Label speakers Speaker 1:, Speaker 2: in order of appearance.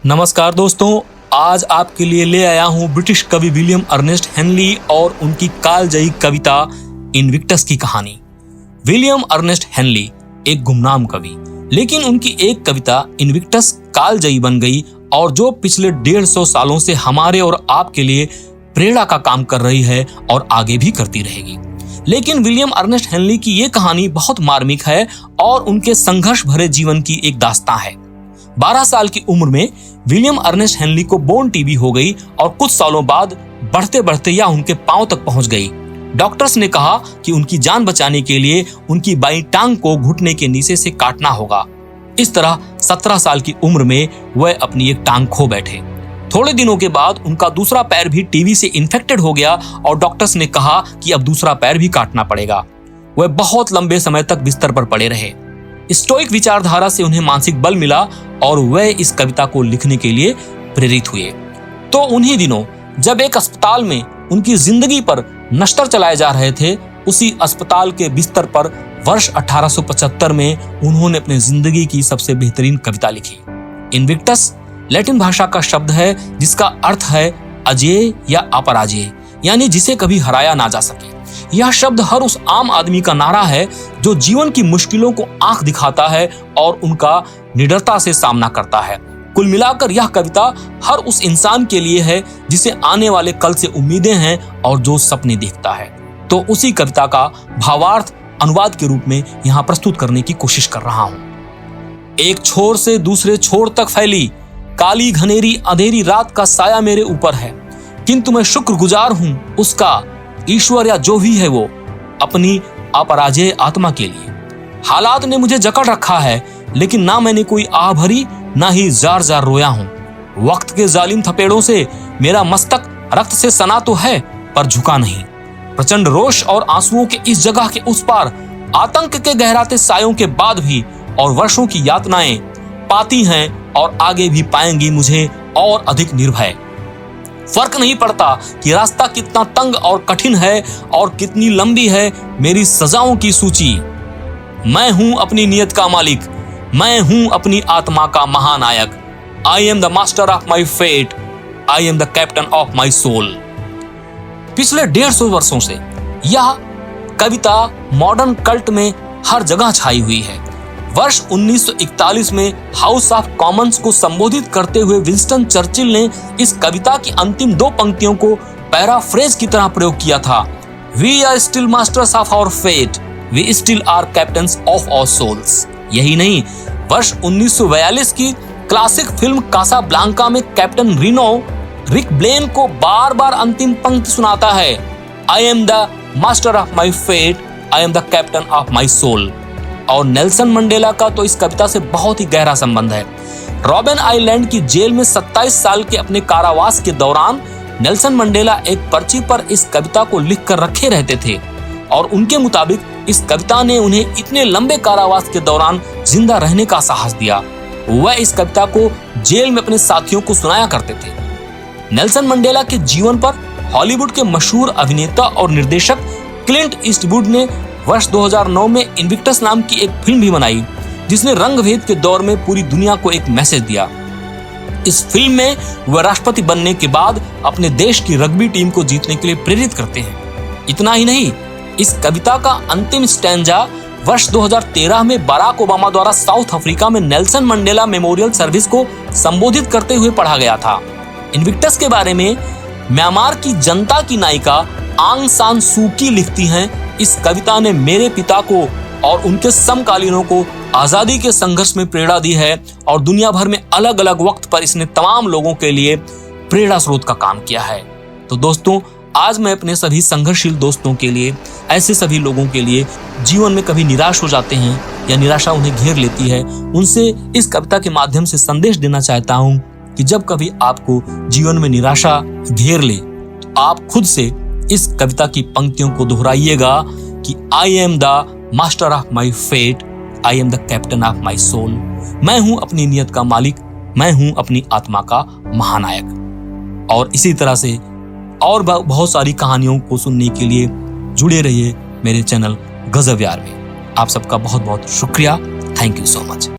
Speaker 1: नमस्कार दोस्तों, आज आपके लिए ले आया हूं ब्रिटिश कवि विलियम अर्नेस्ट हेनली और उनकी कालजयी कविता इनविक्टस की कहानी। विलियम अर्नेस्ट हेनली एक गुमनाम कवि, लेकिन उनकी एक कविता इनविक्टस कालजयी बन गई और जो पिछले 150 सालों से हमारे और आपके लिए प्रेरणा का काम कर रही है और आगे भी करती रहेगी। लेकिन विलियम अर्नेस्ट हेनली की ये कहानी बहुत मार्मिक है और उनके संघर्ष भरे जीवन की एक दास्तां है। 12 साल की उम्र में विलियम अर्नेस्ट हेनली को बोन टीबी हो गई और कुछ सालों बाद बढ़ते बढ़ते यह उनके पांव तक पहुंच गई। डॉक्टर्स ने कहा कि उनकी जान बचाने के लिए उनकी बाईं टांग को घुटने के नीचे से काटना होगा। इस तरह 17 साल की उम्र में वह अपनी एक टांग खो बैठे। थोड़े दिनों के बाद उनका दूसरा पैर भी टीबी से इन्फेक्टेड हो गया और डॉक्टर्स ने कहा कि अब दूसरा पैर भी काटना पड़ेगा। वह बहुत लंबे समय तक बिस्तर पर पड़े रहे। स्टोइक विचारधारा से उन्हें मानसिक बल मिला और वह इस कविता को लिखने के लिए प्रेरित हुए। तो उन्हीं दिनों जब एक अस्पताल में उनकी जिंदगी पर नश्तर चलाए जा रहे थे, उसी अस्पताल के बिस्तर पर वर्ष 1875 में उन्होंने अपनी जिंदगी की सबसे बेहतरीन कविता लिखी। इनविक्टस लैटिन भाषा का शब्द है जिसका अर्थ है अजेय या अपराजेय, यानी जिसे कभी हराया ना जा सके। यह शब्द हर उस आम आदमी का नारा है जो जीवन की मुश्किलों को आंख दिखाता है और उनका निडरता से सामना करता है। कुल मिलाकर यह कविता हर उस इंसान के लिए है जिसे आने वाले कल से उम्मीदें हैं और जो सपने देखता है। तो उसी कविता का भावार्थ अनुवाद के रूप में यहाँ प्रस्तुत करने की कोशिश कर रहा हूँ। एक छोर से दूसरे छोर तक फैली काली घनेरी अंधेरी रात का साया मेरे ऊपर है, किंतु मैं शुक्रगुजार हूँ उसका, ईश्वर या जो भी है वो, अपनी अपराजेय आत्मा के लिए। हालात ने मुझे जकड़ रखा है, लेकिन ना मैंने कोई आह भरी ना ही जार जार रोया हूं। वक्त के जालिम थपेड़ों से मेरा मस्तक रक्त से सना तो है पर झुका नहीं। प्रचंड रोष और आंसुओं के इस जगह के उस पार आतंक के गहराते सायों के बाद भी और वर्षों की यातनाएं पाती हैं और आगे भी पाएंगी मुझे और अधिक निर्भय। फर्क नहीं पड़ता कि रास्ता कितना तंग और कठिन है और कितनी लंबी है मेरी सजाओं की सूची। मैं हूं अपनी नियत का मालिक, मैं हूं अपनी आत्मा का महानायक। I am the master of my fate, I am the captain of my soul. पिछले 150 वर्षों से यह कविता मॉडर्न कल्ट में हर जगह छाई हुई है। वर्ष 1941 में हाउस ऑफ कॉमन्स को संबोधित करते हुए विंस्टन चर्चिल ने इस कविता की अंतिम 2 पंक्तियों को पैराफ्रेज की तरह प्रयोग किया था। We are still masters of our fate, we still are captains of our souls. यही नहीं, वर्ष 1942 की क्लासिक फिल्म कासाब्लांका में कैप्टन रीनो रिक ब्लेन को बार बार अंतिम पंक्ति सुनाता है, I am the master of my fate, I am the captain of my soul. और नेल्सन मंडेला का तो इस कविता से बहुत ही गहरा संबंध है। रॉबिन आइलैंड की जेल में 27 साल के अपने कारावास के दौरान नेल्सन मंडेला एक पर्ची पर इस कविता को लिख कर रखे रहते थे और उनके मुताबिक इस कविता ने उन्हें इतने लंबे कारावास के दौरान जिंदा रहने का साहस दिया। वह इस कविता को जेल में अपने साथियों को सुनाया करते थे। नेल्सन मंडेला के जीवन पर हॉलीवुड के मशहूर अभिनेता और निर्देशक क्लिंट ईस्टवुड ने वर्ष 2009 में इनविक्टस नाम की एक फिल्म भी बनाई, जिसने रंगभेद के दौर में पूरी दुनिया को एक मैसेज दिया। इस फिल्म में वह राष्ट्रपति बनने के बाद अपने देश की रग्बी टीम को जीतने के लिए प्रेरित करते हैं। इतना ही नहीं, इस कविता का अंतिम स्टैंजा वर्ष 2013 में बराक ओबामा द्वारा साउथ अफ्रीका में नेल्सन मंडेला मेमोरियल सर्विस को संबोधित करते हुए पढ़ा गया था। इनविक्टस के बारे में म्यांमार की जनता की नायिका आंग सान सू की लिखती हैं, इस कविता ने मेरे पिता को और उनके समकालीनों को आजादी के संघर्ष में प्रेरणा दी है और दुनिया भर में अलग अलग वक्त पर इसने तमाम लोगों के लिए प्रेरणा स्रोत का काम किया है। तो दोस्तों, आज मैं अपने सभी संघर्षशील दोस्तों के लिए, ऐसे सभी लोगों के लिए जीवन में कभी निराश हो जाते हैं या निराशा उन्हें घेर लेती है, उनसे इस कविता के माध्यम से संदेश देना चाहता हूं कि जब कभी आपको जीवन में निराशा घेर ले तो आप खुद से इस कविता की पंक्तियों को दोहराइएगा कि I am the master of my fate, I am the captain of my soul. मैं हूं अपनी नियत का मालिक, मैं हूं अपनी आत्मा का महानायक। और इसी तरह से और बहुत सारी कहानियों को सुनने के लिए जुड़े रहिए मेरे चैनल गजब यार में। आप सबका बहुत बहुत शुक्रिया। Thank you so much.